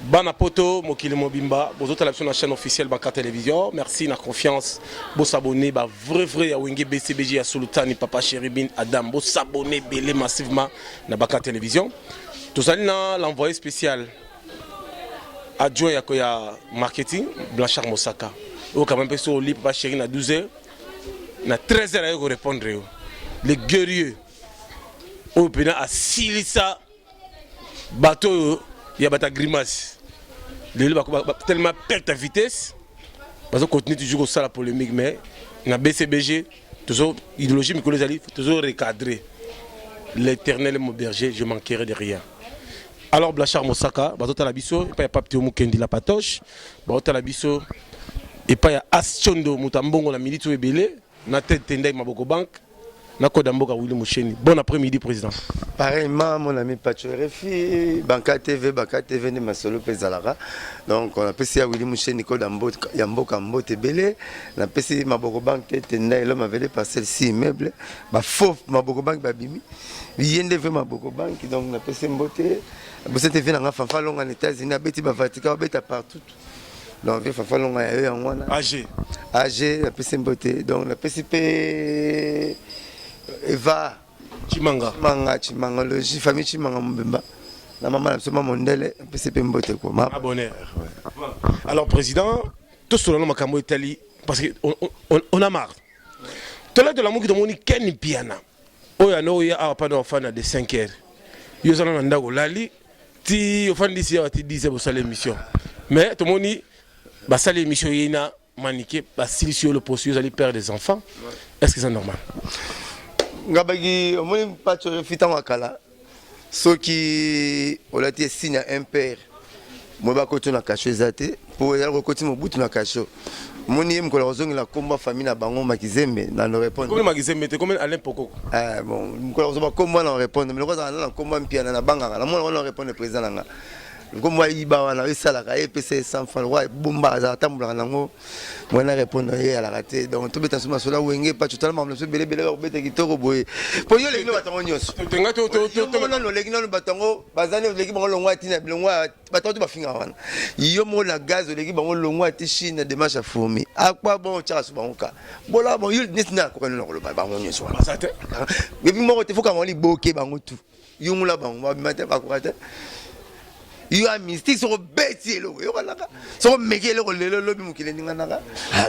Bana poto, Mokile Mobimba, vous autres la chaîne officielle Banca Télévision. Merci, la confiance. Vous s'abonnez, vrai, à Wenge BCBG, à Sultani, Papa Chéribin, Adam. Vous s'abonnez, belé massivement, à Banca Télévision. Tout allez dans l'envoyé spécial adjoint à marketing, Blanchard Mosaka. Vous quand même passé au lit, Papa Chéri, à 12h, à 13h, à répondre. Les guerriers, au pénal à Silissa, bateau, il y a une grimace. Les gens tellement perdent la vitesse, parce qu'on continue toujours à la polémique, mais dans BCBG, toujours idéologie, mais toujours recadré. L'éternel est mon berger, je manquerai de rien. Alors, Blanchard Mosaka, il y a Papier Mukendi la patoche, il y a Bisso, et puis il y a Aschondo, Moutambongo, la militaire est belé, na tête Tendai Maboko Bank. Bon après-midi, Président. Pareillement, mon ami Pacho RFI, Banca TV, n'est ma solo Pesalara. Donc, on a passé à Willy Mouchen, Nico Dambo, Yambo Kambo, Tebele. On a passé Maboko Bank, Tendai, l'homme avait par celle-ci immeuble. Bah, faux, Maboko Bank, Babimi. Vient de Maboko Bank, donc on a passé Mbote. Vous êtes venu en Fanfalong en États-Unis, à Betty Bavatica, à Betty partout. Donc, il faut falloir aller en Wana. AG, la PC Mbote. Donc, la PCP. Eva Chimanga logi famille Chimanga Mbemba la maman absolument mondele PCP Mbote quoi ma bonheur. Alors président tout ce long makambo Italie parce que on a marre tout là de l'amour qui demande Ken Piana oya no ya pas de fan de 5 heures yo zana ndako lali ti fan d'ici à ti 10 pour saler émission mais tout le monde ba saler émission yina maniqué ba silicieux le poste vous allez perdre des enfants est-ce que c'est normal? Ngabagi, on ne pas te refitant à Kala. Ceux qui ont été signé un père, moi, je vais cacher zate pour aller continuer au bout de la cache. Mon yem que la combat famille na bango makizembe na no répondre. Comment makizembe te comment Alain Poko? Ah bon, comment on répondre mais le roi na combat mpiana na banga na moi on répondre président nga. Comme moi il va na ça la EPC sans fan roi bomba za tambula nango moi na répondre à la raté donc tout betan suma sola wenge pas tout tellement me belé belé ko beta kitoko boye po yo leki no batango nyos tenga to no leki no batango bazane leki bango longwa tina longwa batango ba finga wana yo mo la gaz leki bango longwa ti Chine de marche fourmi akwa bon tcha su bangoka bola bon yo nisna ko no lo bango nyos wana basate mais mo te foka mo li boke bango tout yo mula bango ba matin ba ko il y a un mystique sur le bêtisier, sur le métier, le lobby mukile n'ingana.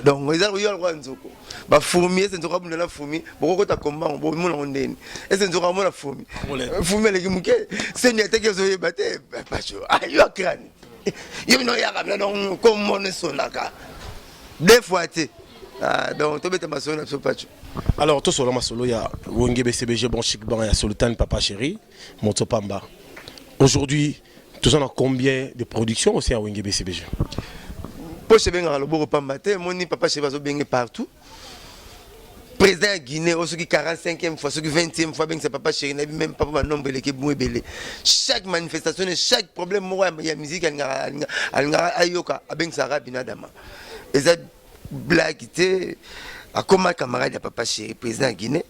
Donc, ils ont eu le roi Nzoko. Bah, fourmi, c'est un droit de la fourmi. Beaucoup de combat, on peut mon ondine. Et c'est un droit de la fourmi. Fourmi, les mouquets, c'est une attaque qui ont battu. Pas chaud. Ah, il y a crâne. Il y a un donc, comme on est sonaka. Des fois, tu donc, tu es ma sonne, tu pas chaud. Alors, tout sur le masolo, il y a Wenge BCBG, bon chic, bon, il y a Sultan, Papa Chéri, Motopamba. Aujourd'hui, tu en as combien de productions aussi à Wenge BCBG? Pour chez Benga, le Boro Pambate, mon papa chez Bazo Benga partout. Président de Guinée, ceux qui 45e fois, ceux qui 20e fois, c'est papa chéri, même pas un nombre qui est belé. Chaque manifestation, chaque problème, il y a musique, il y a Ayoka, avec Sarah Binadama. Et ça, blague, à comment camarade de papa chéri, président de Guinée,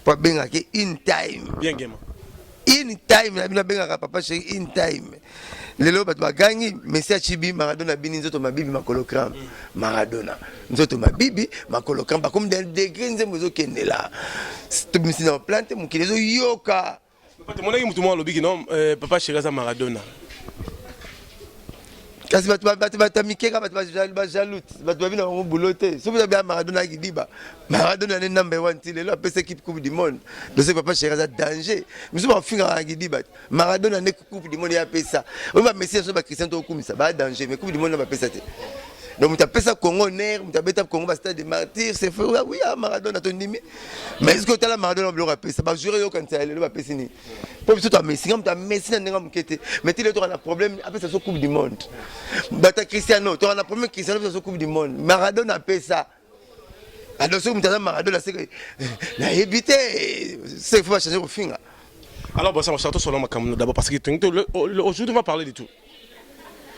pour Benga, in time. Bien, game. In time, la benga papa chéri, in time. Lelo bat bagangi, Messia Chibi, Maradona bini nzoto mabibi makolokram. Maradona. Nzoto mabibi makolokram. Ba comme des degrés nzembo kende la. Tu me dans plante, mon kilezo yoka. Papa, mon ami mutumo lobi non, papa chéri ça Maradona. Kasi batamikeka bajaloute batubabina bango boulotte soki bien Maradona akidiba Maradona ne number 1 ti lelo apesa équipe coupe du monde de ce papa chéri ça danger miso bafinga akidiba Maradona ne coupe du monde ya pesa on va Messi so ba Christian to kumisa ba danger mais coupe du monde ba pesa te donc tu appelles ça Congo Ner tu appelles ça Congo ba stade des martyrs c'est fait oui Maradona ton nimi mais est-ce que tu as la Maradona bloqué pesa ba jurer yo quand ça lelo ba pesa ni pour tout à Messi comme tu as Messi na ndenge mukete mais tu as un problème après ça coupe du monde bata Cristiano tu as un problème Cristiano sur coupe du monde Maradona appelle ça alors si tu as Maradona c'est que la éviter c'est faut changer au fin. Alors bon ça va surtout sur le macam d'abord parce que aujourd'hui on va parler de tout.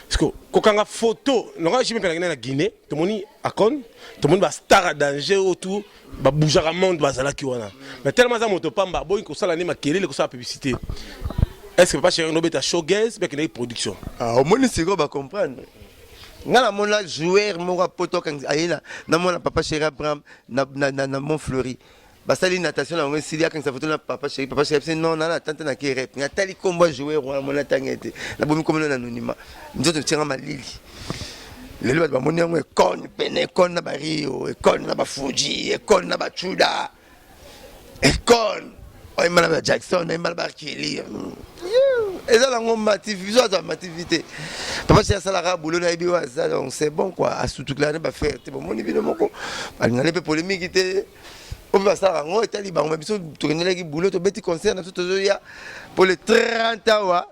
Parce que quand on a photo, on a jamais la Guinée, tout le monde a con, tout le monde va star à danger autour, va bouger à monde, va zala qui wana. Mais tellement ça moto pamba, bon il faut ça l'année ma kélé, il faut ça la publicité. est-ce que Papa Chéri no beta showgaze mais qu'il y a production? Au moins c'est quoi va comprendre. Ngala mona joueur moko poto kan ayela na mona Papa Chéri Abraham na Montfleury. Basali natation na ngwe silia kan sa photo na Papa Chéri c'est non na tante na ki rep. Ngatali kombo joueur wana mona tangete. Na bomi kombo na anonymat. Nzoto tshanga malili. Lelo ba moni ngwe kon pene kon na Bario, kon na Bafuji, kon na Bachuda. Kon o imana ba Jackson, na imana ba Kelly. Et ça, l'activité. Papa, c'est ça, la boulot, donc c'est bon, quoi. À surtout que l'année, va faire. C'est bon, mon évidemment, quoi. On a des polémiques qui étaient. On va ça, on est allé, on va tourner les boulots, tout petit concert, pour les 30 ans,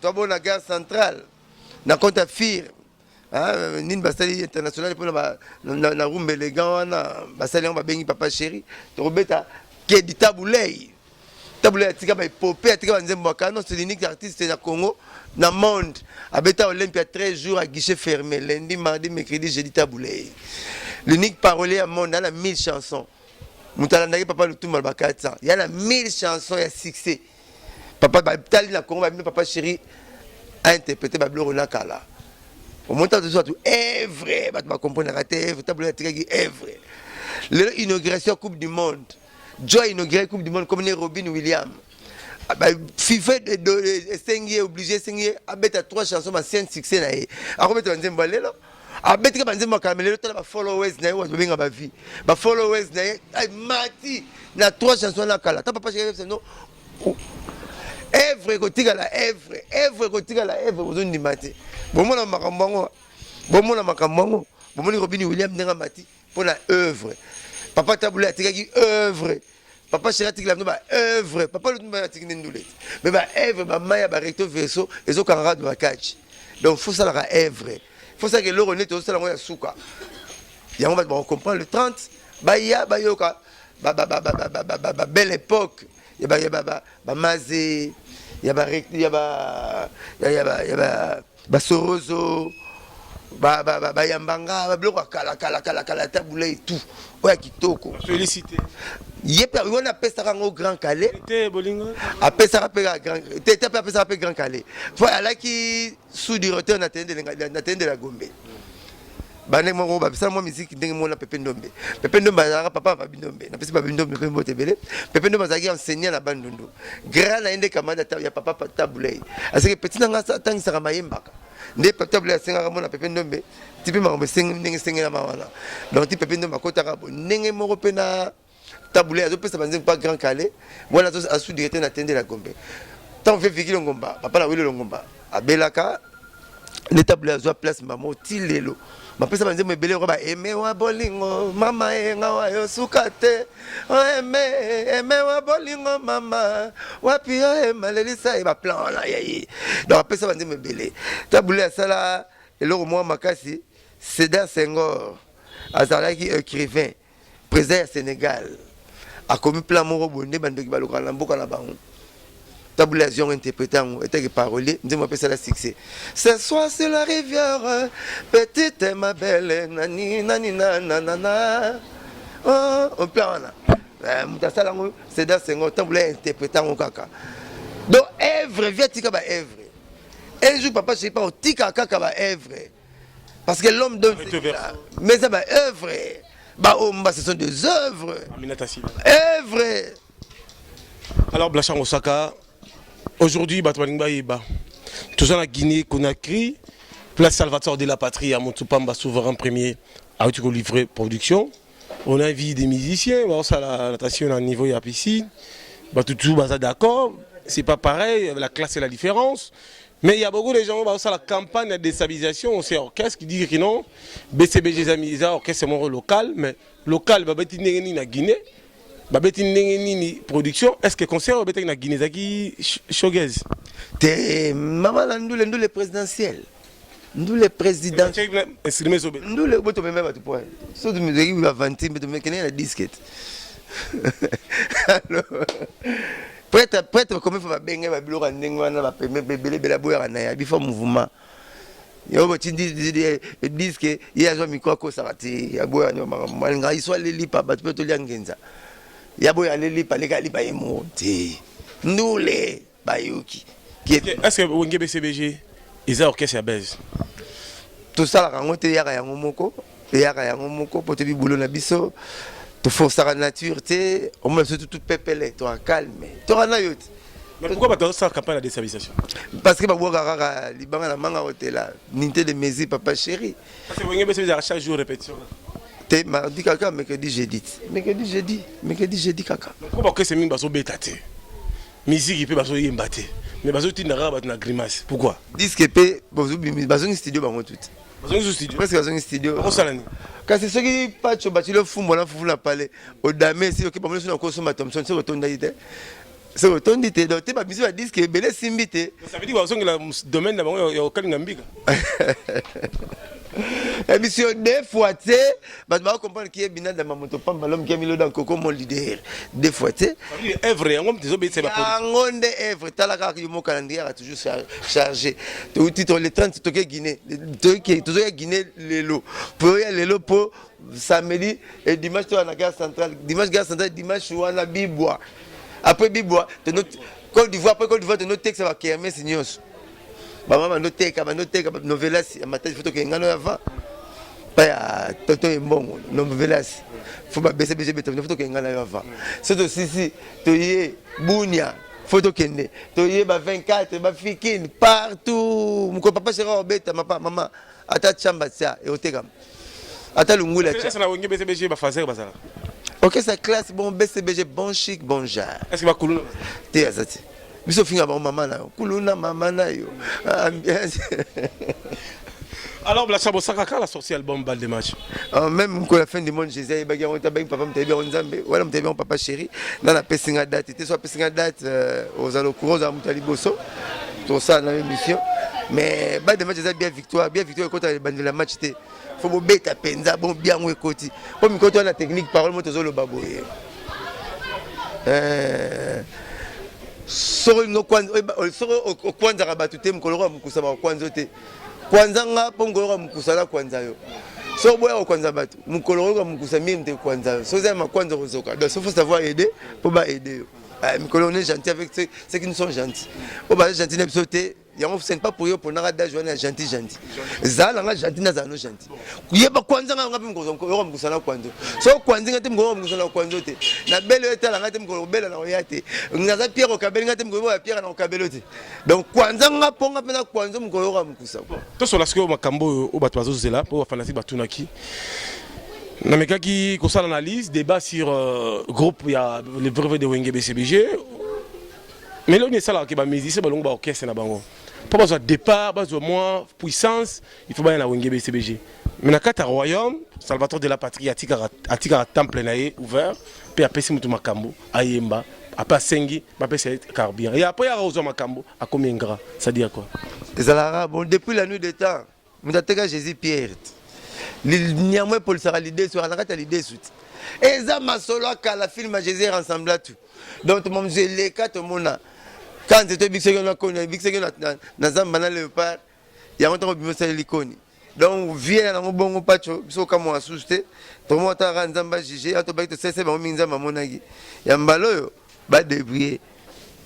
tu as la gare centrale, na compte à FIR. Nin Basali international, pour la room élégant, Basali, on va bénir Papa Chéri. Tu as qui est du taboulé. Taboulé a tika ba epopé a tika ba nzembo akano c'est l'unique artiste na Congo na monde abeta Olympia 13 jours à guichet fermé lundi mardi mercredi jeudi taboulé l'unique parolier à monde a 1000 chansons mutala ndaki papa lutumba ba 400 il y a 1000 chansons ya succès papa ba tali na Congo ba Papa Chéri a interprété ba bloro na kala au montant de soit est vrai ba comprendre raté taboulé a tika qui est vrai l'inauguration coupe du monde Joy inauguré Coupe du Monde comme Robin Williams. FIFA est obligé de faire 3 chansons, mais c'est un succès. Il a fait un zembale. Il a fait un caméléon. Il a fait followers. Il a fait followers. Il a 3 chansons. Il a fait non. Evre kotika la evre. Evre kotika la evre. Vous avez mati. Bon mon amakambango. Bon mon amakambango. Bon mon Robin Williams n'a mati pour la œuvre. Papa Taboulé a tiré œuvre. Papa Chéri a tiré œuvre. Papa le a tiré ndoulé. Mais bah œuvre, bah maya, bah recto verso, et zo camarade de la catch. Donc faut ça la œuvre. Faut ça que l'euro net aussi la moya souka. Y a on va comprendre le 30. Bah ya bah yoka. Bah belle époque. Y a bah mazé. Y a bah Sorozo. Bah yambanga, bah bloko kala Taboulé et tout. Ouais kitoko. Félicité. Yépa on appelle ça au Grand Calais. T'es bolingo. Appelle ça grand Grand Calais. Voilà qui sous-directeur n'attendait la Gombe. Bane mo ba ça moi musique ndenge mo na Pepe Ndombe. Pepe Ndombe azara papa va binombe. Na pesi ba binombe pe mbote bele. Pepe Ndombe azaki enseigner na bandundu. Grand na ende kamanda ya papa Taboulé. Aseke petit nanga tangisa mayembaka. Nde Taboulé asenga mo na Pepe Ndombe. Tipe ma ndenge na mawana. Donc ti Pepe Ndombe akota rabo ndenge mo pe na Taboulé azo pesa banze pas Grand Calais. Voilà a sous-directeur n'attendait la Gombe. Tant fait Viki Longomba, papa la wile Longomba. A Belaka le Taboulé azo place maman tilelo. Ma pesa banze me belé roba aimé wa bolingo mama enga wa yosukate. Aimé wa bolingo mama. Wa pia malelisa e ba plan la yayi. Donc pesa banze me belé. Taboulé sala et le moi makasi Sédar Senghor azalaki écrivain président Sénégal. A commis plein moro bonné bandoki baloka na mboka na bango. Taboulé azion interprété en était parolier, nous m'appelle ça la succès. Ce soir sur la rivière, petite et ma belle, nani nani nanana. Oh, on plein là. Mutasa lango, c'est dans Senghor Taboulé interprété en kaka. Donc Evre vient tika ba Evre. Un jour papa je sais pas tika kaka ba Evre. Parce que l'homme donne mais ça ba Evre. Bah, ce sont des œuvres. Œuvres. Alors, Blachang Osaka, aujourd'hui, tout ça, la Guinée, Conakry, place Salvatore de la Patrie à Montupamba, souverain premier, a eu livré production. On a invité des musiciens, ça, la natation à un niveau ici. Tout d'accord, c'est pas pareil, la classe et la différence. Mais il y a beaucoup de gens qui ont la campagne de déstabilisation, c'est orchestre qui dit que non, BCBG Zamisa, orchestre c'est mon rôle local, mais local, il y a Guinée, il y a production. Est-ce que le concert est en Guinée, c'est showgaze? Maman, nous les présidentiels. Nous les présidents. Nous les boutons même pas tout point. Sauf que nous avons 20 mais nous avons 10 disquettes. Alors. Prêtre comme il faut benga ba biloko ndenge wana ba bebele bela boya na ya bifo mouvement yo bo tindi disque ya zo miko ko sarati ya boya no malinga iswa lelipa ba to lia ngenza ya boya lelipa leka lipa emo te ndule bayuki Est-ce que Wenge BCBG ils ont orchestre à base? Tout ça la rencontre yaka yango moko pour te boulot na biso to force la nature te on me surtout tout pepele to calme to rana yote. Mais pourquoi pas ça campagne de déstabilisation? Parce que ba boka libanga na manga hôtel ninte de mezi papa chéri. Parce que Wenge BCBG à chaque jour répétition. Te mardi kaka mercredi jeudi kaka. Pourquoi que c'est mingi baso betate? Musique il peut baso yembate. Mais baso tinara bat na grimace. Pourquoi? Disque pe baso studio bango tout. Baso studio. Presque baso studio. Pourquoi ça là? Quand c'est ce qui patch bati le fumbo na fufu na palais au dame si OK ba na kosoma Thompson c'est rotonda ite. C'est rotonda ite donc te ba biso ba disque belé simbite. Ça veut dire baso ngela domaine na bango ya okalinga mbika. Émission deux fois tu bah tu vas comprendre qui est bina dans ma moto pas l'homme qui a mis le dans coco mon leader deux fois tu œuvre ngom désobé c'est pas ngonde œuvre talaka ki mo calendrier a toujours chargé tout titre le 30 toke Guinée toujours Guinée lelo pour lelo pour samedi et dimanche to na gare centrale dimanche wana Bibwa après Bibwa de notre Côte d'Ivoire de notre texte va kermer signos. Maman noteka novelas matin photo que ngano avant pas ya toto mbongo novelas faut ba BCBG beto photo que ngano avant c'est aussi to yé bunya photo kende to yé ba 24 ba fikine partout mon papa sera obeta maman ata chamba ça et oteka ata lungula ça na Wenge BCBG ba fazer bazala. OK ça classe bon BCBG bon chic bon genre est-ce que ba kuluna te azati biso finga ba maman na yo kuluna maman na yo ambiance. Alors Blacha Bosaka la sortie album Bal de match. Même quand la fin du monde Jésus il bagi on tabac papa m'tébé on nzambe wala m'tébé on papa chéri dans la pessinga date te soit pessinga date aux alokuro za mutali bosso tout ça dans l'émission mais Bal de match bien victoire contre les bandes de la match te faut bo beta penza bon bien ou ekoti pour mi koto na technique parole moto zo lo baboye soro no kwanza soro kwanza rabatu te mkoloro mkusa ba kwanza te kwanza nga pongoro mkusa na kwanza yo so boya kwanza batu mkoloro mkusa mimi te kwanza so za ma kwanza kozoka donc il faut savoir aider pour ba aider yo mkoloro on est gentil avec ceux qui nous sont gentils on ba gentil ne sauter yango c'est pas pour yo pour na da joindre gentil zala nga gentil na zano gentil yeba kwanza nga ngapi mkoloro mkusa na kwanza so kwanza ngate mkoloro mkusa na kwanza te na belle etala ngate mkoloro belle na oyate ngaza pierre okabeli ngate mkoloro ya pierre na okabelo te donc kwanza nga ponga pena kwanza mkoloro mkusa to so lasko makambo o bato bazozela po fanasi batunaki na mekaki ko sala analyse débat sur groupe ya le brevet de Wenge BCBG mais là on est ça là que ba musicien ba longo ba orchestre na bango pas besoin de départ pas besoin moins puissance il faut ba na Wenge BCBG mais na kata royaume Salvatore de la patrie atika temple naé ouvert pe apesi mutu makambo ayemba apa sengi ba pesi carburant et après ya rozo makambo a combien gras ça dit quoi ezalaka bon depuis la nuit des temps mutateka Jésus Pierre niamwe pour sera l'idée sur la kata l'idée suite eza masolo kala film Jésus ensemble tout donc mon Dieu les quatre mona quand c'était big second na zamba na léopard ya monto bimisa likoni donc vie na bongo pacho biso kama asuste to mota ranzamba jije ato ba to sese ba minza mamonaki ya mbalo yo ba débrouiller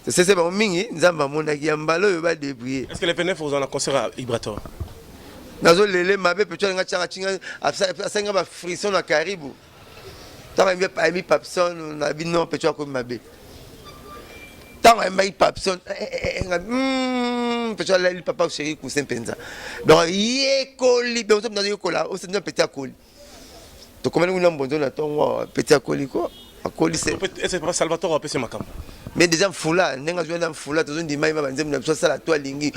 sese ba mingi nzamba monaki ya mbalo yo ba débrouiller. Est-ce que les PNF vous en a concert à Vibrator nazo lele mabe peut-être nga tchanga chinga asenga ba frisson na karibu tanga mbi pa mi papson na bino peut-être ko mabe tanga mbi papson peut-être la papa chéri cousin penza donc yekoli donc on a yekola on se dit petit akoli to comment nous n'ambonzo na tongo petit akoli ko akoli c'est pas Salvatore a passé makambo mais déjà fula nenga joina fula to ndi mai ba nzemna so sala to lingi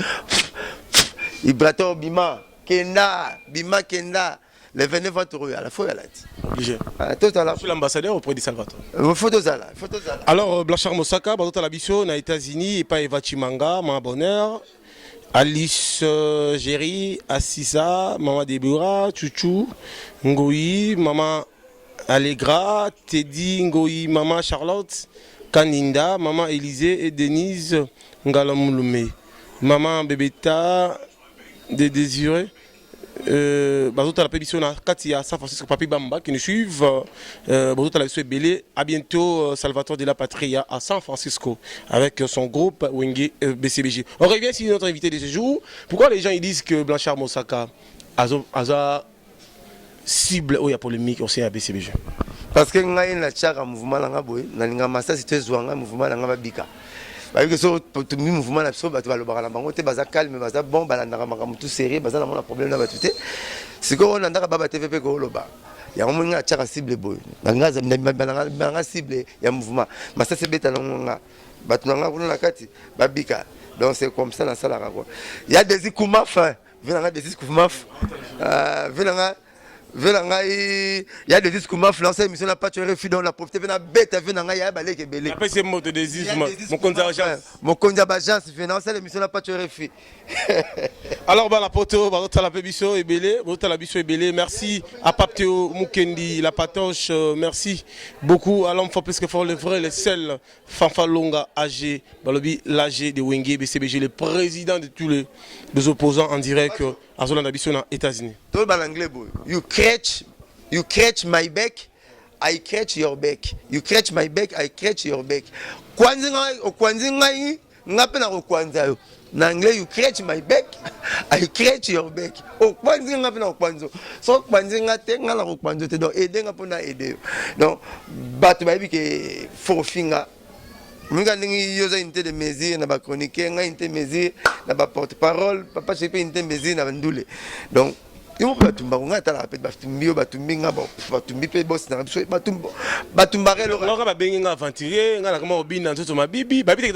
Vibrator bima Kenda, Bima Kenda, les 29 euros à la fois, obligé. Je suis l'ambassadeur auprès de Salvatore. Alors, Blachar Mosaka, à la Bisso, aux États-Unis, et pas Eva Chimanga, Maman Bonheur, Alice Géry, Assisa, Maman Deborah, Chouchou, Ngoï, Maman Allegra, Teddy, Ngoï, Maman Charlotte, Kaninda, Maman Élisée et Denise Ngalamouloumé, Maman Bébéta, de Désiré, Bazota la pébition na Katia San Francisco Papi Bamba qui nous suivent. Bazota la pébition Belé. À bientôt Salvatore de la Patria à San Francisco avec son groupe Wenge BCBG. On revient sur notre invité de ce jour. Pourquoi les gens ils disent que Blanchard Mosaka a cible où il y a polémique aussi à BCBG? Parce que ngai na chaka mouvement nanga boy na linga masa c'était zwanga mouvement nanga babika. Parce que so tout mouvement na so bato balobaka na bango te baza calme baza bon balandaka makambo tout sérieux baza na mona problème na bato te. Siko on andaka baba TVP ko loba. Ya mo nga chaka cible boy. Nanga cible ya mouvement. Masa se beta nanga bato nanga kuna na kati babika. Donc c'est comme ça na sala quoi. Il y a des ikoumaf. Venanga des ikoumaf. Venanga il y a des disques m'a lancé mission n'a pas tué refus dans la profité na bête venanga ya balé ke belé. Après c'est mot de désir mon compte d'argent. Mon compte d'argent financier l'émission n'a pas tué refus. Alors bah la poto bah la pébition est belé, la biso est belé. Merci à Papteo Mukendi la patoche, merci beaucoup à l'homme faut plus que fort le vrai le seul Fanfalonga AG balobi l'AG de Wenge BCBG le président de tous les opposants en direct à Zolanda biso aux États-Unis. Tout en anglais boy. You catch my back, I catch your back. You catch my back, I catch your back. Kwanzinga ngapena ko kwanza yo. Na anglais you catch my back, I catch your back. O kwanzinga ngapena ko kwanzo. So kwanzinga te ngala ko kwanzo te donc aider ngapona aider. Donc batu ba biki for finger. Minga ningi yoza inte de mesure na ba chroniqueur nga inte mesure na ba porte-parole papa chepe inte mesure na ndule. Donc il faut batumba nga tala pe batumbio batumbinga batumbi pe boss na batumbare lo nga ba bengi nga aventurier nga na kama obina nzoto mabibi babi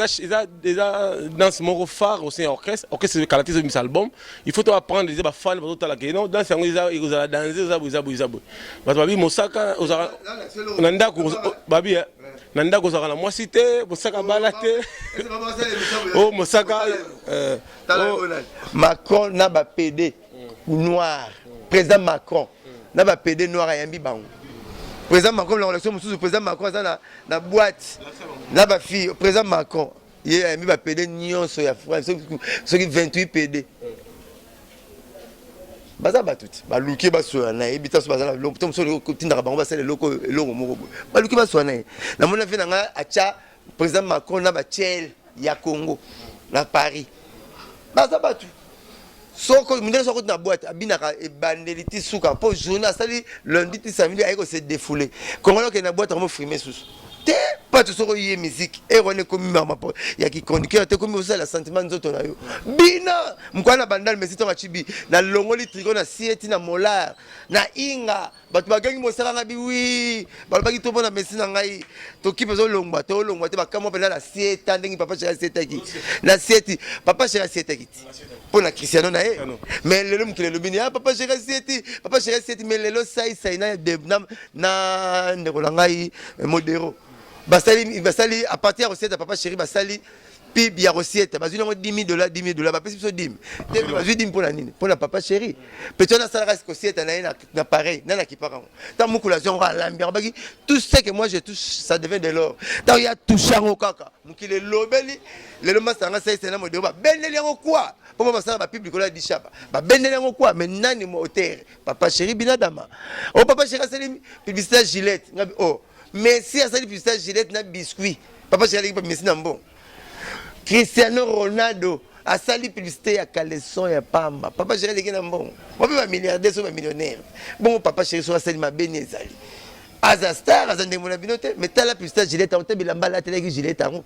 déjà dans mon phare au sein orchestre de qualité de mis album il faut apprendre les ba fan ba tala ke non dans sango ils ont danser za babi Mosaka nanda ko babi nanda ko za na moi cité Mosaka balate oh Mosaka Macron na ba PD noir président Macron na ba PD noir ya yambi bango président Macron la relation sous président Macron ça na boîte na ba fille président Macron il ya yambi ba PD nyonso ya France ceux qui 28 PD baza batuti baluki basoya na ebita so baza na lompo so tinda bango basale loko moko baluki basoya na mona fe nga acha président Macron na ba tiel ya Congo na Paris baza batu soko mundele soko na boîte abinaka e bandeliti suka po journée sali lundi ti samedi ayiko se défouler congolais ke na boîte mo frimer sous te pas tout soko yé musique et on est comme mama po ya ki chroniqueur te comme ça la sentiment nzoto na yo bina mkwana bandal mais sito chibi na longoli trigo na sieti na molar na inga batu bagangi mosala nga bi oui balbaki to bona messi na ngai to kipe zo longwa te bakamo pena la sieta ndingi papa chéri sieta ki na sieti papa chéri sieta ki pour la Cristiano na mais lelo mkile lobini ah papa chéri sieti mais lelo sai na ndekola ngai modero basali à partir de cette papa chéri basali puis bien recette bazui ngo $10,000 ba pesi so dim te bazui dim pour la nini pour la papa chéri peut-être na sala reste recette na pareil na ki parent tant mokulation ra lambia baki tout ce que moi je touche ça devient de l'or tant il y a touché ngo kaka mukile lobeli le masanga sai c'est na modelo ba beneli ngo quoi pour moi ça ba public la di chapa ba beneli ngo quoi mais nani mo hôtel papa chéri binadama oh papa chéri c'est publicité Gillette ngabi oh mais si à cette publicité Gillette na biscuit papa chéri pas messi na bon Cristiano Ronaldo a sali publicité ya caleçon ya pamba papa chéri leki na bon moi pas milliardaire so ba millionnaire bon papa chéri so sali ma beni ezali aza star aza ndemo na binote mais tala publicité Gillette on te bilamba la télé Gillette ango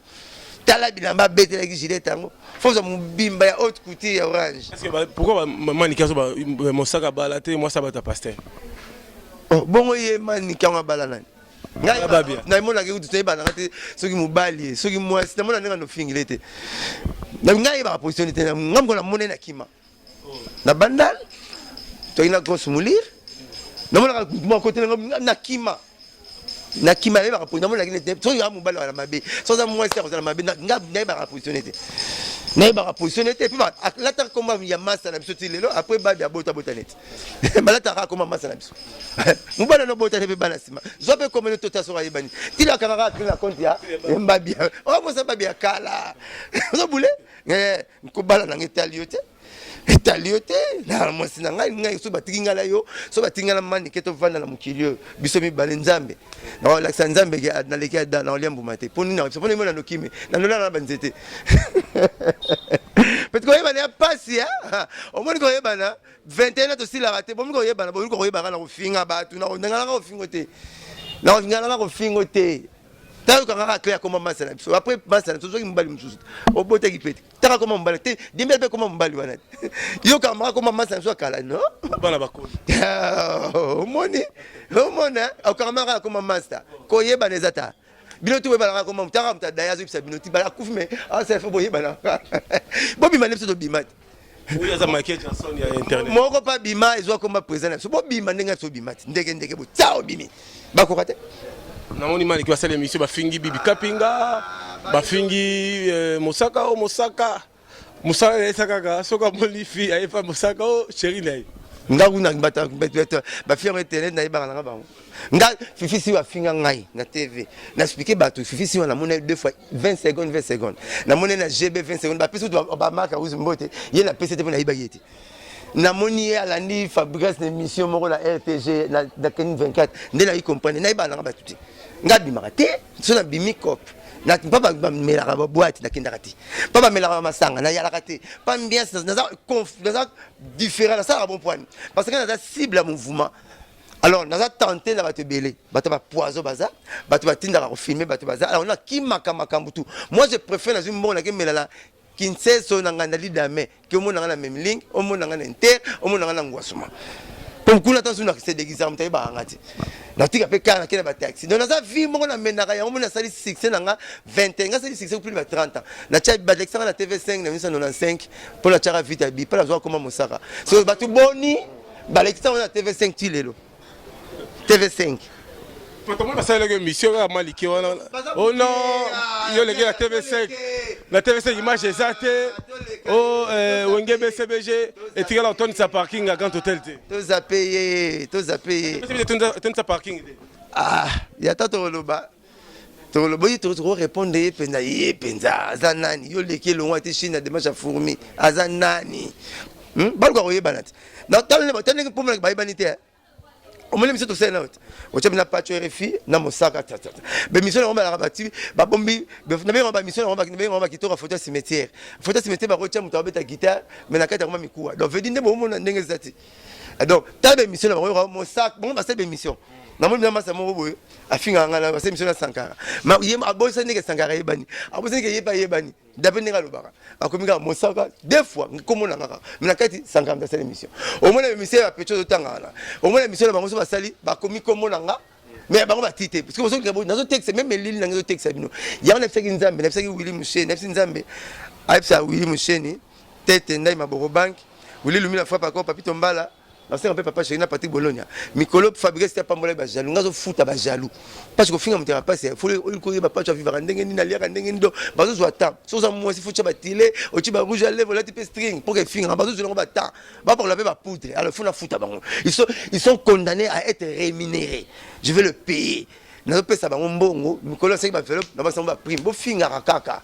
tala bilamba bete la Gillette ango faut ça mon bimba ya haute couture ya orange parce que pourquoi manika so ba Mosaka balate moi ça ba ta pasteur oh bon ye manika nga balana na mona ke kutu ba na te soki mobali soki mwasi na mona no fingile te na ngai ba position te ngamgo na mona na kima na bandal to ina ko sumulir na mona ko côté na kima ba position na mona ke so ya mobali na mabe so za mwasi ko na mabe ngai ba position te na ba position te puis ba la ta comme ya massa na biso ti lelo après ba ya bota net ba la ta comme massa na biso mubana no bota te ba na sima zo pe comme to ta so ga yebani ti la camarade qui la compte ya mbabi oh mo sa ba bia kala zo boule ko bala na ngetalio te etaliote na mwasi na ngai so batinga la yo so batinga la mani keto vanda na mukilio biso mi bale nzambe na la nzambe na leki da na olembu mate poni na poni mo na nokime na lola na banzete peut ko yeba na pasi o moni ko yeba na 21 to sila rate bo ko yeba na bo ko yeba na ko finga batu na ngala ko fingote na ngala ko fingote tayo kanga clair comment masala biso après masala to zoki mbali msusu obote kipete taka comment mbali te dimbe pe comment mbali wana yo kama comment masala so kala no bana bakoni omoni kama comment master ko yeba nezata bino tu weba comment mutaka mutadaya zo bisa bino ti bala kufu me ça fait boye bana bobi manepso to bimati oya za Michael Jackson ya internet moko pa bima ezwa komba président so bobi manenga so bimati ndeke bo tsao bimi bakoko te namoni mali ki basala émission bafingi bibi kapinga bafingi mosaka esaka soka molifi ayefa mosaka o chéri naye ngakuna ngibata bafianga internet na yebanga nga bango nga fifi si bafinga ngai na TV na expliquer bato fifi si wana mona deux fois 20 secondes na mona na GB 20 secondes ba peso ba marka uzimbote ye na PC te na yeba yeti na moni ala ni Fabrice émission moko la RTG na Ken 24 ndela yi comprendre na yeba nga batuti ngadi makate so na bimikop na papa melaka ba boîte na kindakati papa melaka masanga na yalaka te pas bien na différent na ça bon point parce que na cible à mouvement alors na tenté na bato belé bato ba poison baza bato batinda ko filmer bato baza alors on a qui makambu tout moi je préfère na une bonne que melala kinseso na ngana lidame que mo na même link o mo na ngana inter o mo na ngana ngwasuma pour kuna tansu na se déguiser mtaye ba ngati na tika pe kana kena ba taxi donc na vie mo na menaka ya mo na sali succès na nga 21 nga sali succès plus de 30 ans na tia ba l'extra na TV5 na 1995 pour la chara vite abi pas la joie comment mosaka so ba tu boni ba l'extra na TV5 tilelo TV5 Comment ça c'est l'émission à Maliki oh non yo les gars la TV5 image exacte oh Wenge BCBG et tu là on sa parking à Grand Hôtel T tous à payer ton sa parking ya tato loba to lobo yi to répondre penza ye penza zanani yo leki longwa te Chine de match fourmi azanani balko ko yebanati na tale ba tele pour me ba yebanite o mole miso to sena ot o tshemina patcho RFI na mosaka tata be mission on ba la rabati ba bombi be na be on ba mission on ba ki to photo cimetière ba ko tshemu to beta guitare mais na kata ko mikuwa donc veut dire ne bo mona ndenge zati donc ta be mission ba ko mosaka bon ba c'est be mission na mo na masa mo boye afinga ngala ba c'est mission na Sankara ma yema abosa ndenge Sankara yebani abosa ndenge yebani d'après nga lobaka akominga mosaka deux fois komona ngaka mina kati Sankara na cette émission au moins l'émission ya pecho tangana au moins l'émission bango so basali ba komi komona nga mais bango ba tité parce que boso ngabo nazo texte même lili nazo texte bino ya on a fait nzambe na fait Willy Musheni na fait nzambe aipsa Willy Musheni tete ndai maboro bank Willy Lumina frappe encore papito mbala na c'est un peu papa chéri na Patrick Bologna Mikolo Fabrice ta pambola ba jaloux ngazo futa ba jaloux parce que finga mutera passe faut le ko ba pas vivre ndenge ni na lia ndenge ndo bazo zo ata so za moi si futa ba tile o ti ba rouge à lèvres là type string pour que finga bazo zo ba ta ba pour laver ba poudre alors faut na futa bango ils sont condamnés à être rémunérés je vais le payer na pesa bango mbongo Mikolo c'est ba enveloppe na ba samba prime bo finga kaka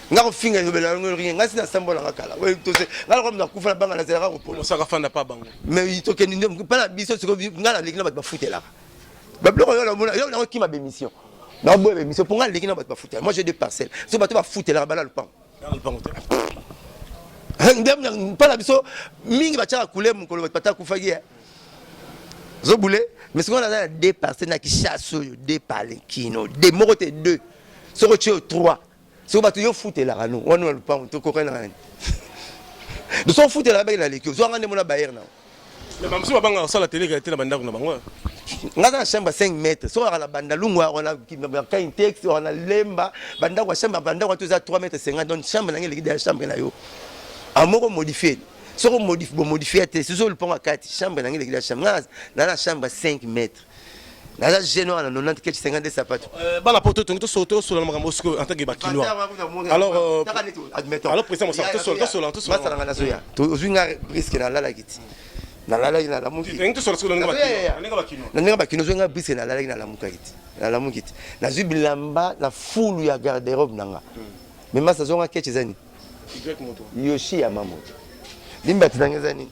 ngako finga yo bela ngori ngasi na sambola ngakala we tose ngalo na kufa na banga na zela ko polo mosaka fanda pa bango mais to ke ndi pas la biso siko ngala lekina ba futela ba bloko yo la mona yo na ki ma bémission na bo bémission pour ngala lekina ba futela moi j'ai deux parcelles so ba to ba futela ba la le pan ndem pas la biso mingi ba tshaka kule mukolo ba pata kufagi zo boule mais ce qu'on a deux parcelles na ki chasso deux palekino deux morote deux so ko tshio 3 si vous avez foutu là, on ne peut pas tout courir. Nous sommes foutus là avec la l'équipe. Nous avons des bailleurs. Mais si vous avez la télé, vous avez la bande. Nous avons une chambre 5 mètres. Si on a la bande, on a un texte, on a lemba, bande, on a chambre, bande, on a 3 mètres 50. Donc chambre, on a une chambre. Amour modifié. Si on modifie, si on le prend à 4 chambres, on a une chambre 5 mètres. Naza gênant na 90 quelque 52 sapato bana poto to soto sur le Moscou en tant que bakinois alors admettons alors président Mosaka to sur masala ngana soya to zwinga brisque na lala kiti na lala ina la muki to sur le bakinois na nga bakinois zwinga brisque na lala ina la muka kiti na la mukiti na zubilamba na fulu ya garde-robe nanga mais masa zonga keche zani Yoshi ya mamoto Limbati nangeza nini?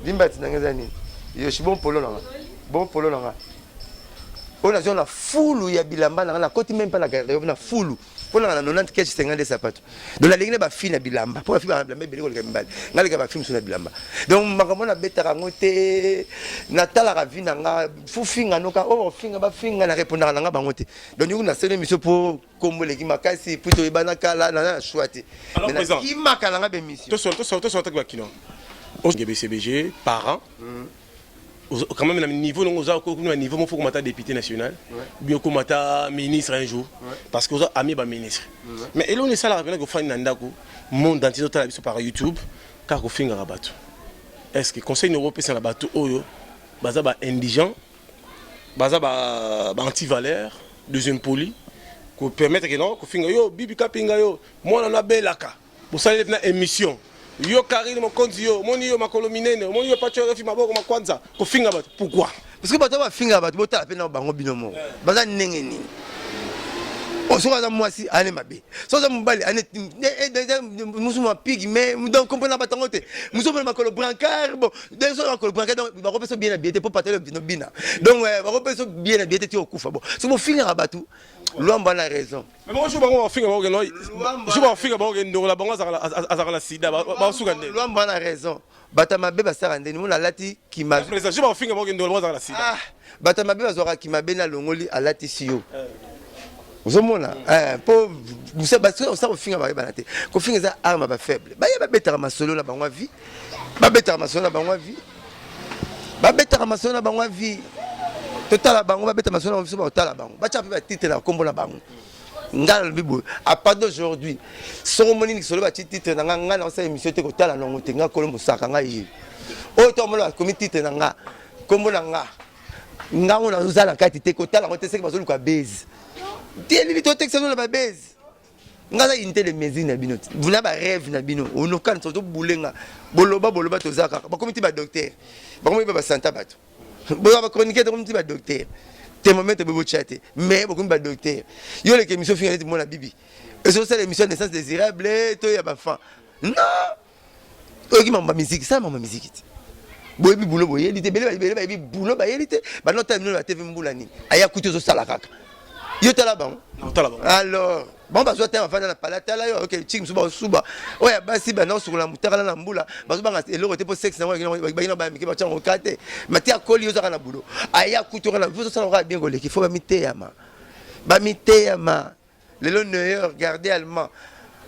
Limbati nangeza nini? Yo shi bon polo nanga. Bon polo nanga. On a besoin de foule ya bilamba na côté même pas la garde na foule. Pour la 90 kg 50 de sapato. Donc la ligne ba fina bilamba. Pour la fina bilamba beli ko le mbali. Ngale ba film sur la bilamba. Donc makambo na betaka ngote na tala ka vina nga fu finga noka o finga ba finga na répondre na nga bangote. Donc nous na sele mission pour kombo le ki makasi plutôt ibana kala na chouati. Alors présent. Ki makala nga be mission. To so ba kino. Au BCBG parents. Quand même, à niveau, nous avons un niveau, il faut qu'on mette député national, bien qu'on mette ministre un jour, parce que vous avez ami ministre. Mais là, on est ça, la réunion qu'on fait dans le monde entier, par YouTube, car on fait un rabat. Est-ce que le Conseil européen c'est un rabat basé indigent, basé anti-valeur, deuxième poli, pour permettre que non, qu'on fait yo, bibi kapinga yo, moi on a belaka, pour ça il y a une émission. Yo Karine mon compte yo, mon yo makolo minene, mon yo patcho refi maboko makwanza, ko finga bat. Pourquoi? Parce que bato ba finga bat, bota la pena bango binomo. Baza ndenge nini. O so za mwasi ane mabe. So za mbali ane musuma pigi mais donc comprendre ba tangote. Musuma makolo brancard bon, donc so makolo brancard donc ba repeso bien habité pour patelo bino bina. Donc ba repeso bien habité ti okufa bon. So mo finga batu. Luamba na raison. Mais moi je vais finga ba no. Je vais finga ba ndo la bango azaka la sida ba suka ndé. Luamba na raison. Bata mabe ba sara ndeni mona lati ki ma. Je vais finga ba ndo la azaka la sida. Ah, bata mabe ba zora ki mabe na longoli alati siyo. Uzomona po musa baso on sa finga ba banate. Ko finga za arme ba faible. Ba ya ba betara masolo na bangwa vie. Ba betara masolo na bangwa vie. Ba betara masolo na bangwa vie. Total bango ba beta masolo na biso ba total bango. Ba tchape ba titre na kombo na bango. Ngala bibo à part d'aujourd'hui. Son moni ni solo ba titre na nga na sa émission te ko tala na ngote nga kolo musaka nga yi. O to mo la komi titre na nga. Kombo na nga. Nga ona uzala kati te ko tala ngote se ke bazolu ka base. Tieli to texte na ba base. Nga za inte de mezine na bino. Vuna ba rêve na bino. Ono kan so to bulenga. Boloba to zaka. Ba komiti ba docteur. Ba komiti ba santa bato. Bon, on va chroniquer comme tu vas docteur. Tes moments te beau chatter. Mais beaucoup de docteur. Yo les émissions finales de mon la bibi. Et sur cette émission naissance désirable, toi y a pas fan. Non. Toi qui m'a musique, ça m'a musique. Boy bi boulot boy, il était belle boulot ba il était. Ba non terminé la TV mbulani. Aya couteau sur ça la kaka. Yo t'es là-bas. Non, t'es là-bas. Alors, bon bah soit t'es enfant dans la palate là yo, OK, ching suba. Ouais, bah si bah non sur la mutara na mbula. Bah so ba eloko te pour sexe na ba ba mi ke ba tchango kate. Mati akoli yo za na bulo. Aya couteau na vous ça on bien golé qu'il faut ba miteyama. Ba miteyama. Lelo neuer garder allemand.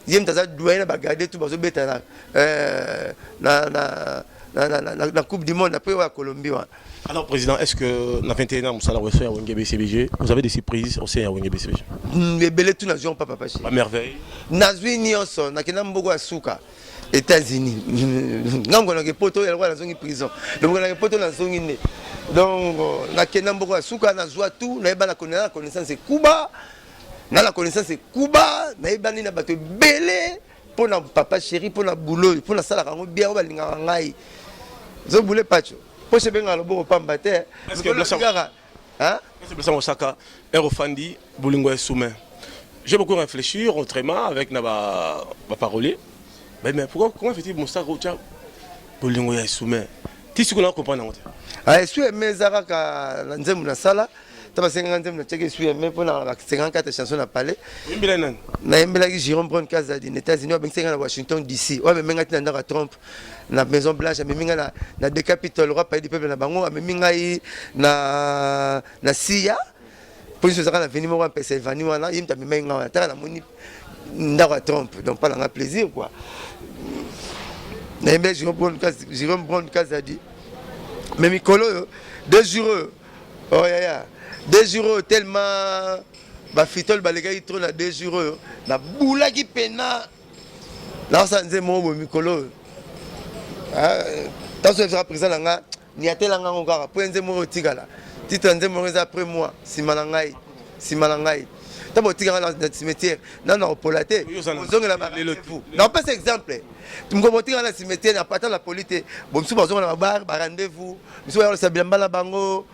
Yem taza douane ba garder tout ba so beta na Coupe du Monde après la Colombie. Alors, Président, est-ce que dans 21 ans, vous avez à BCBG, vous avez des surprises aussi à BCBG? Les belles tout nations, papa. La merveille. Nazwi Nyonson, nakena mbogo asuka. États-Unis. Ngango na kepoto ya kwa nazongi prison. Donc na kepoto na zongi ne. Donc nakena mbogo asuka na zwa tout, na eba na connaissance Cuba. Na la connaissance Cuba, na eba ni na bato belé pour na papa chéri, pour na boulot, pour na sala kango bien ba linga ngai. Zo boulé pacho. Pour se benga lobo pamba te. Est-ce que Blassanga hein? Est-ce que Blassanga Osaka Erofandi Bolingo est soumis? J'ai beaucoup réfléchi autrement avec ma parole. Mais pourquoi comment fait-il Moussa Rocha Bolingo est soumis? Tu sais qu'on a compris non? Ah, je suis mezara ka nzemu na sala. Taba 50e na tcheke suis mais pour na 54 chansons na parler. Imbela nan. Na imbela ki Jérôme Brown Casa des États-Unis, ba benga na Washington DC. Ouais mais menga tina na Trump na Maison Blanche, mais menga na de Capitol roi pays du peuple na bango, mais menga na CIA. Police zaka na venir mo en Pennsylvanie wana, yimta menga na ta na moni ndaka Trump. Donc pas na plaisir quoi. Na imbela Jérôme Brown Casa dit. Mais Mikolo 2 jours. Oh ya. 2 jours tellement ba fitol ba les gars ils trop na 2 jours na boula ki pena na ça nze mo mikolo tant que je représente nga ni atela nga ngora po nze mo tigala titre nze mo après moi si malangai tabo tigala na cimetière na polaté zonga la fou non pas exemple tumko tigala na cimetière na pata la polité bon msu bazonga na bar ba rendez-vous msu ya sa bilamba la bango.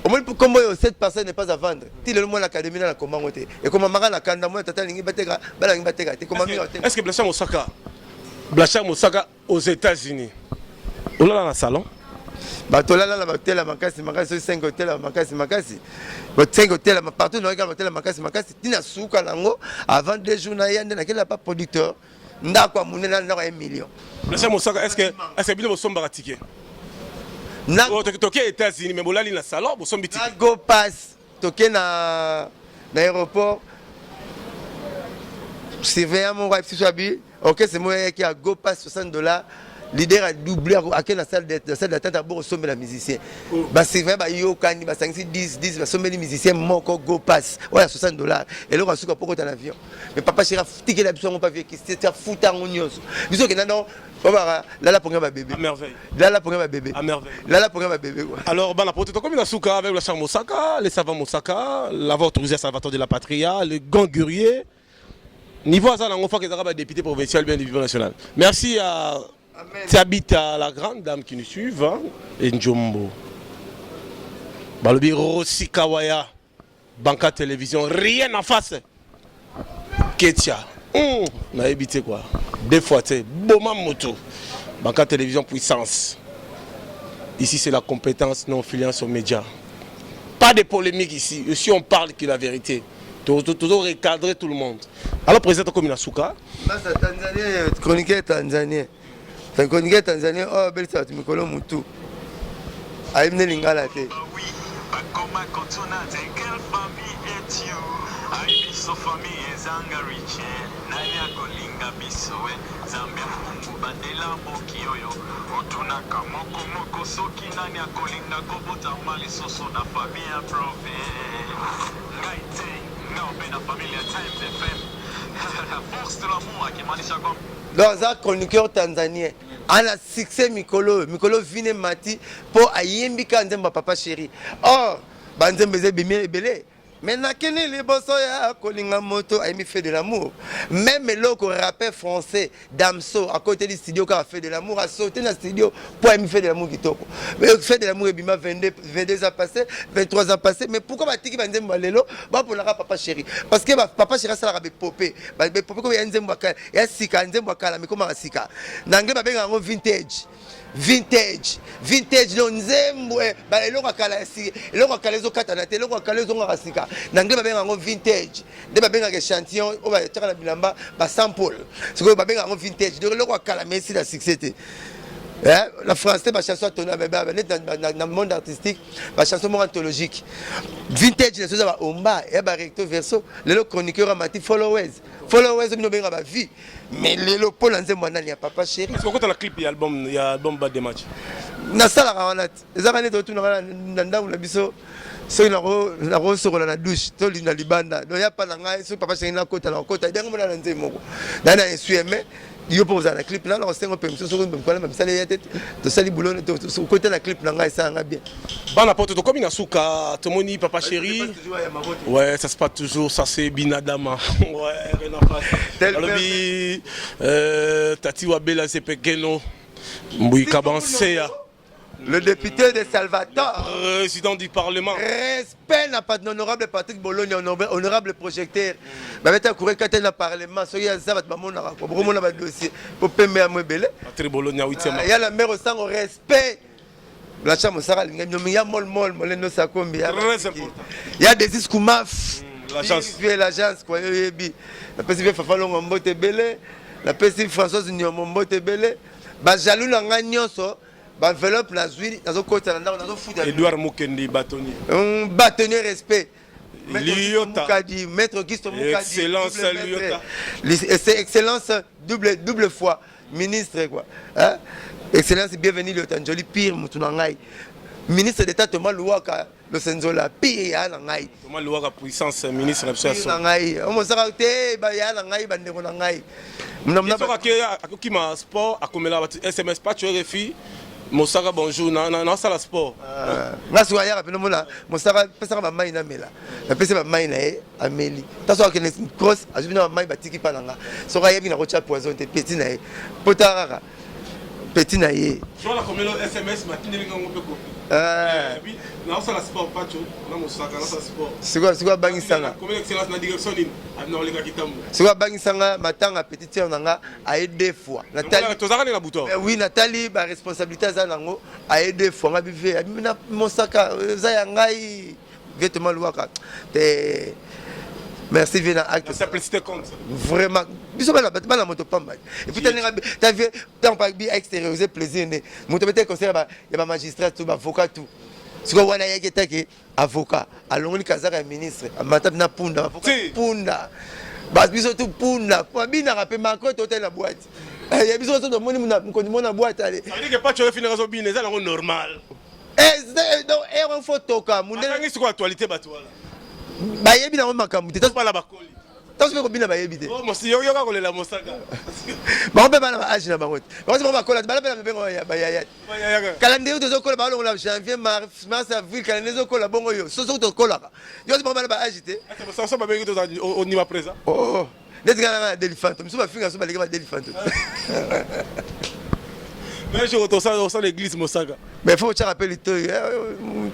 Au moins pour comment cette personne n'est pas à vendre. Si le monde l'académie na comment ngote et comment mara na kanda moi tata lingi bateka balangi bateka te comment mi. Est-ce que Blassanga Osaka Blachar Moussaka aux États-Unis. On a dans le salon. Batolala la hôtel à Makasi, 5 hôtels à Makasi. 5 hôtels partout dans le hôtel à Makasi. Tina souka lango avant 2 jours na yande na kela pas producteur. Ndakwa munena na 1 million. Blachar Moussaka est-ce que bien vous sommes ticket? Na toke États-Unis mais bolali na salon vous sommes ticket. Na go pass toke na aéroport. Surveillant mon wife si j'habille. OK, c'est moi qui a go pass $60. Leader a doublé à quelle salle d'attente à bord sommet la musicien. Bah c'est vrai bah yo kani bah 5 10 bah sommet les musiciens mon go pass. Ouais $60. Et là on a souka pour en avion. Mais papa chéri ticket l'absence on pas vieux qui c'était fouta on nyos. Biso que non là pour ma bébé. À merveille. Là pour ma bébé. À merveille. Là pour ma bébé. Alors bah la protéine comme la souka avec Blachar Moussaka, les savants Moussaka, l'avoir autorisé à Salvatore de la Patria, le gang guerrier. Niveau à ça, on fait que les députés provinciaux bien du niveau national. Merci à Tabita, la grande dame qui nous suit, et Njombo. Balobi Rossi Kawaya, Banca Télévision, rien en face. Ketia, on a évité quoi. 2 fois, tu sais, Boma Moto, Banca Télévision puissance. Ici, c'est la compétence non filiance aux médias. Pas de polémique ici. Ici, on parle que la vérité. Toujours recadrer tout le monde. Alors, président comme Inasuka. Tanzanie, chroniqueur tanzanien. Chroniqueur tanzanien, oh, belle ça, tu me connais mon tout. Aïe, me lingala te. Comment continent, quelle famille est-tu? Aïe, biso famille est Zangariche. Naya kolinga biso, Zambia mungu bandela mokioyo. Otunaka moko soki nani akolinga kobota mali soso na famille a prove. Ngaite. La famille Times FM. La force de l'amour qui m'anisha comme. Dans un chroniqueur tanzanien, on a succès Mikolo vine mati pour ayembi kanzemba papa chéri. Or, banzembe zebimi belé. Mais na kene les bosoya kolinga moto a fait de l'amour. Même le rappeur français Damso à côté du studio qui a fait de l'amour a sauté dans le studio pour aimer faire de l'amour qui toko. Mais fait de l'amour et bima 22 ans passé, 23 ans passé. Mais pourquoi batiki banzem balelo? Ba pour la papa chéri. Parce que papa chéri ça la rabe popé. Ba popé comme yanzem bakala, ya sika yanzem bakala mais comment sika? Nangle ba benga ngo vintage no nzembo ba eloko kala si eloko kala zo kata na te eloko kala zo ngaka sika nangle ba benga ngo vintage de ba benga échantillon o ba tshaka na bilamba ba sample siko ba benga ngo vintage de eloko kala mais si la succès la français ba chanson tona ba na monde artistique ba chanson anthologique vintage les choses ba omba et ba recto verso le chroniqueur amati followers bino benga ba vie mais lelo pour lancer moi nani ya papa chéri est-ce que tu as le clip il y a album bas de match na sala rawanat ezaka to tuna na ndangu na biso so na ro so na douche to li na libanda do ya pa na ngai so papa chéri na kota dengo mona na nzemo ko na na sueme yo pour za na clip na on sengo permission so ko na misala ya tete to sali boulot to côté na clip na ngai ça nga bien ban la porte to comme Inasuka tomoni papa chéri ouais ça se passe toujours ça c'est binadama ouais rien en face alobi tati wabela c'est pequeno Mbui Kabansea le député de Salvatore, président du Parlement. Respect n'a pas d'honorable Patrick Bologne, honorable projecteur. Mais avec un courrier quand il y a Parlement, il y a un dossier pour permettre à moi belé. Patrick Bologne a 8e. Il y a la mère au sang au respect. La chambre Sarah, il y a mol no sakombi. Très important. Il y a des disques maf. L'agence. L'agence quoi. La personne Fafalo Mbote belé. La personne Françoise Mbote belé. Ba jalou na nganyonso. Enveloppe la zui nazo kota na nazo futa Edouard Mukendi bâtonnier bâtonnier respect Liota maître Gisto Mukadi excellence Liota c'est excellence double fois ministre quoi hein excellence bienvenue Liota Njoli pire mutuna ngai ministre d'état Thomas Luwaka le Senzola pire ya na ngai Thomas Luwaka puissance ministre absolu na ngai on sera te ba ya na ngai bandeko na ngai mna ki ma sport akomela SMS pas tu refi Mosaka bonjour na sala sport ngasi wa yaka peno mona Mosaka pesa ba mai na mela na pesa ba mai na ameli taso ke cross azubina ba mai batiki palanga so ka yebi na ko cha poison te petit na potara petit na ye. Je vois la commune SMS matinée les gars on peut copier. Non ça la sport pas tu na mosaka na ça sport. C'est quoi bangi sanga? Combien excellence na direction ni na les gars kitambo. C'est quoi bangi sanga matanga petit sœur nanga a deux fois. Nathalie tozaka na bouton. Oui Nathalie ba responsabilité za nango a deux fois nga bive na mosaka za ya ngai vêtement luaka. Merci Vena acte. La simplicité compte. Vraiment. Biso bana bana moto pamba. Et puis t'as vu tant pas bien extérioriser plaisir né. Moto peut-être conseiller ba ya ba magistrat tout ba avocat tout. C'est quoi wana yake take avocat. Alongoni kazaka ministre. Amata na punda avocat punda. Bas biso tout punda. Pour bina rapper Macron hôtel la boîte. Ya biso tout moni mona boîte aller. Ça veut dire que pas tu finir raison bien ça normal. Donc on photo ka munde. C'est quoi actualité ba toi là? Bayebi na makambu te pas la bakoli taso ko bina bayebi te oh mosi yo ka kolela mosaka ba mpe bana ba age na bango ba ko ba kola bala bela bengo ya bayaya calendrier to zokola ba longola janvier mars avril calendrier zokola bongo yo so to kola yo ba bana ba age te ça ça ba bengi to au niveau présent oh net gana na Delifanto so ba finga so ba lega ba Delifanto mais je retourne ça au l'église mosaka mais faut te rappeler to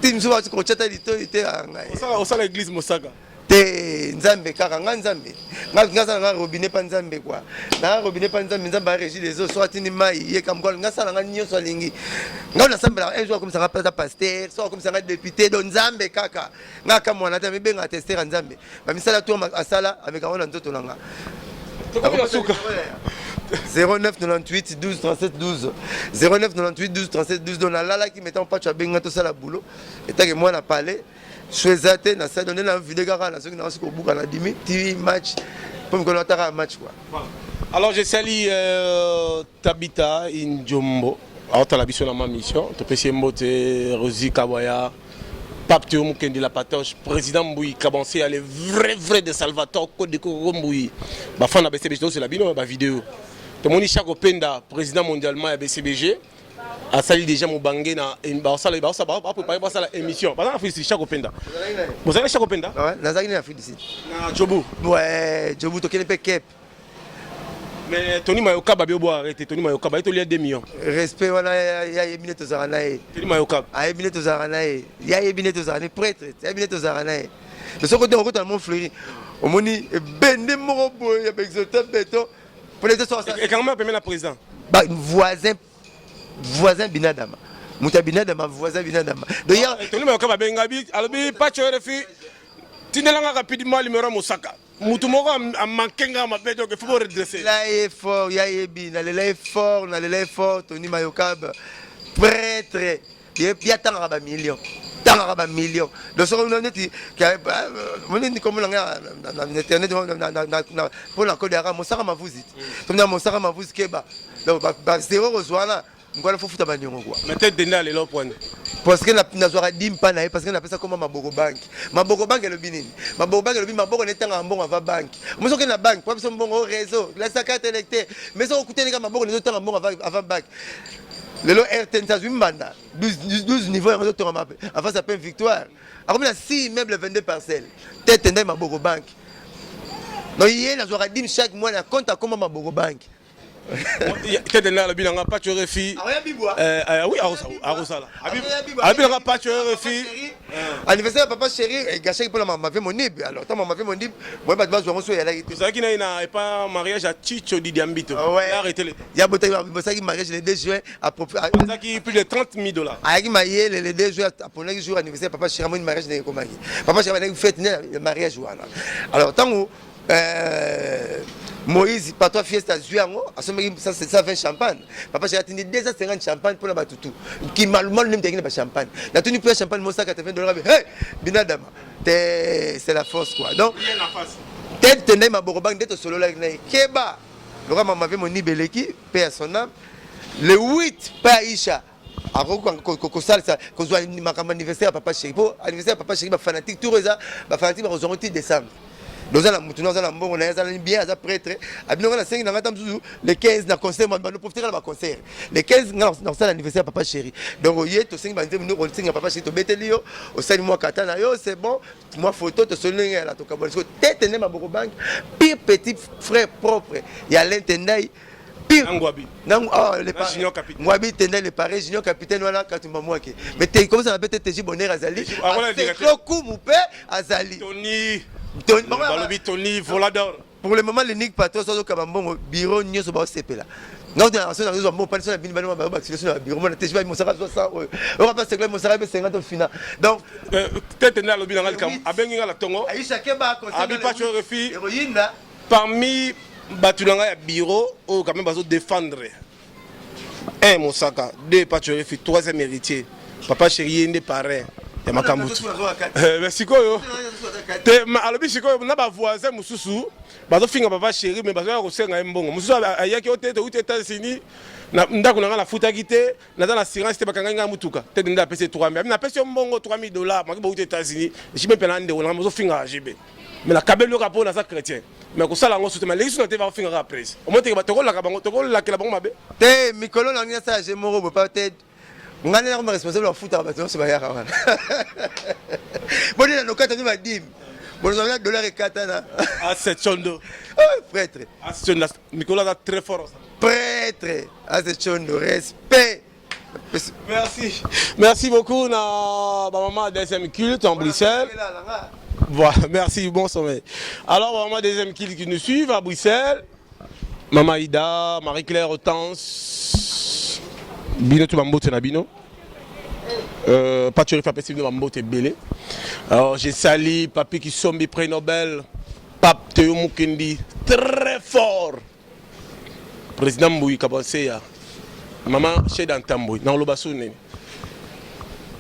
tim so ba ko chata lito te ngai au l'église mosaka te nzambe kaka nga nzambe nga sala nga robinet pa nzambe quoi na robinet pa nzambe nzambe a régi les eaux soit tini mai ye kam ko nga sala nga nyonso alingi nga na sambela un jour comme ça nga pas pasteur soit comme ça nga député don nzambe kaka nga ka mwana ta mbe nga tester nzambe ba misala to asala avec on nzoto nanga 09 98 12 37 12 09 98 12 37 12 dans la lala qui mettant pas tu as benga tout ça la boulot et tant que moi na parlé choisate na ça donner la vidéo gara na ceux qui na ko buka na 10 TV match pour qu'on attara un match quoi. Alors je salue Tabita Injombo alors tu as la mission dans ma mission to pesi mbote Rosie Kawaya Pape Théo Mukendi la patoche président Mbouyi Kabansé les vrais de Salvatore Code de Mbouyi ba fan na BCBG c'est la bino ba vidéo to moni Chako Penda président mondialement ya BCBG a sali déjà Mubangé na ba sala ba préparer ba sala émission ba na Afrique Chako Penda vous avez Chako Penda ouais na zaki na Afrique ici na Jobu ouais Jobu to kene pe kep mais Tony Mayoka ba bio arrêter Tony Mayoka ba to lié 2 millions respect wana ya yebine to zara nae Tony Mayoka a yebine to zara nae ya yebine to zara ne prêtre ya yebine to zara nae de ce côté on côté mon fleury au moni bende moko boy ya exalter beto pour les autres et quand même permet la président bah voisin binadama muta binadama voisin binadama d'ailleurs Tony Mayoka ba benga bi alobi pas tu refi tinelanga rapidement numéro Mosaka mutu moko a manqué nga mabeto que faut redresser là est fort ya yebi na le fort Tony Mayoka prêtre ya tanga ba million donc ce qu'on a dit que comme on internet pour la code ara Mosaka ma visite comme na Mosaka ma visite keba donc ba zéro rozwana ngwana faut futa banyongo quoi mais tête de le point parce que na zora dimpa na parce que na pesa comme maboko bank le binini maboko netanga mbongo va bank moso ke na bank pour pesa mbongo réseau la carte électeur mais ça okuteni ka maboko les autres mbongo avant bank lelo RTN ça mbanda 12 niveaux en autres map avant ça peut victoire comme la 6 immeubles 22 parcelles tête ndai maboko bank donc hier na zora dim chaque mois na compte comme maboko bank tête de la bilanga pas tu refi oui arosala abilanga pas tu refi anniversaire papa chéri gâché pour la maman fait mon nib alors ta maman fait mon nib moi pas besoin on soit là ça qui n'a pas mariage à Chicho Didi Ambito arrêtez le il y a ça qui mariage le 2 juin à propos ça qui plus de $30,000 ah qui marié le 2 juin pour le jour anniversaire papa chéri mon mariage n'est comment papa chéri va fête le mariage voilà alors tant Moïse, pas toi fiesta zuango, ça c'est ça 20 champagne. Papa j'ai attendu 250 champagne pour la batutu. Qui mal même de champagne. La tenue pour champagne moi ça $80. Hey, binadama. C'est la force quoi. Donc tête tenait ma borobank d'être solo là Keba. Le roi m'avait mon nibeleki paix son âme. Le 8 pas Aisha. Ako ça ko zo anniversaire papa chéri. Pour anniversaire papa chéri ba fanatique tout ça, ba fanatique ba rezonti décembre. Nous allons bon, on a bien à prêtre. Abino na 5 na tamzu le 15 na concert man nous profiter la concert. Le 15 na ça l'anniversaire papa chéri. Donc hier to 5 banze nous on signe papa chéri to betelio au 5 mois katana yo c'est bon. Moi photo to solinga la to kabon. So tête ne ma boko bank pire petit frère propre. Il y a l'intendai pire. Ngwabi. Le Junior capitaine. Ngwabi tenait le pareil, Junior capitaine, voilà, Katumba Mouake. Mais comment ça s'appelle TJ Bonheur Azali? Kloku Moupé Azali. Tony, Volador. Pour le moment, l'unique patron, c'est le bureau, nous sommes au CP là. Nous avons pas de bureau, on a déjà mon salaire 60 euros. On va passer mon salaire 50 au final. Donc, peut-être dans le bilan, à la Tongo, parmi Batulanga et bureau, on quand même besoin de défendre. Un Moussaka, deux Pachorefi, troisième héritier. Papa chéri, n'est parrain. Et ma Kamoutou. Merci quoi? Alors, si on a un voisin, Moussou, bazo finga papa chéri, mais bazo kosenga mbongo. Moussou ayaki otete aux États-Unis. Ndako na futa gite, na dans l'assurance te bakanga nga mutuka. Te nda pese 3000. Na pese mbongo $3000, maki aux États-Unis. Je me pena nde wala mozo finga JB. Mais la kabelo kapo na sa chrétien. Mais ko sala ngo soutema les sont te va finga après. Au moins te ba toko la kabango toko la kela bango mabe. Te mikolo na ngina sa je moro pas tête. Ngane na responsable wa futa ba c'est ba ya kawana. Boni na nokata ni madim. Bon, on a $4 katana. Ah, c'est Chondo. Oh, prêtre. Ah, c'est Chondo. Nicolas est très fort. Prêtre. Ah, c'est Chondo. Respect. Merci. Merci beaucoup, ma maman deuxième culte en Bruxelles. Voilà, merci, bon sommeil. Alors, maman deuxième culte qui nous suivent à Bruxelles. Maman Ida, Marie-Claire Hortense. Bino Tubambo Tenabino. Pas tu refais possible de m'emboter belé. Alors j'ai sali papi qui sombe prix Nobel, Pape Théo Mukendi, très fort. Président Mbouy Kabanseya, maman chez Dantamboui, dans le bassoune.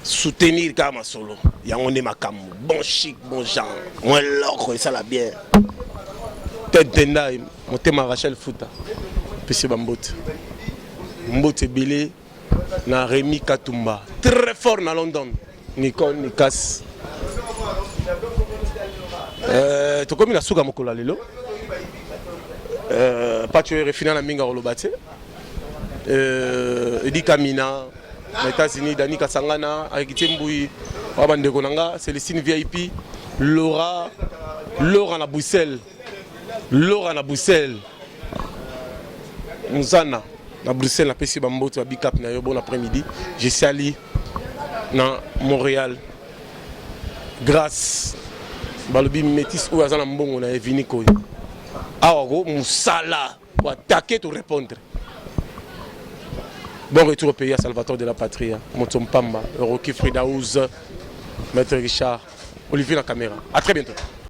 Soutenir Kama Solo, Yangone Makamu, bon chic, bon genre, moi l'ocre, ça la bien. Tête d'Endaï, mon thème Rachel Fouta, PC Bambote. Mbote belé. Na Rémi Katumba, très fort na London. Nicole Nikas. Tu comme la souga mokola lelo. Pas tu es final na minga olobate. Edi Kamina, les États-Unis, Dani Kasangana, avec Timbui, Wabande Konanga, Célestine VIP, Laura na Bruxelles. Laura na Bruxelles. Muzana. À Bruxelles, la PC Bambo, tu as big up, bon après-midi. J'ai sali dans Montréal. Grâce à le métis ou à Zanambon, on a venu. Awago, Moussala, pour attaquer, pour répondre. Bon retour au pays à Salvatore de la Patrie, Motom Pamba, Rocky Fridaouz, Maître Richard, Olivier la caméra. A très bientôt.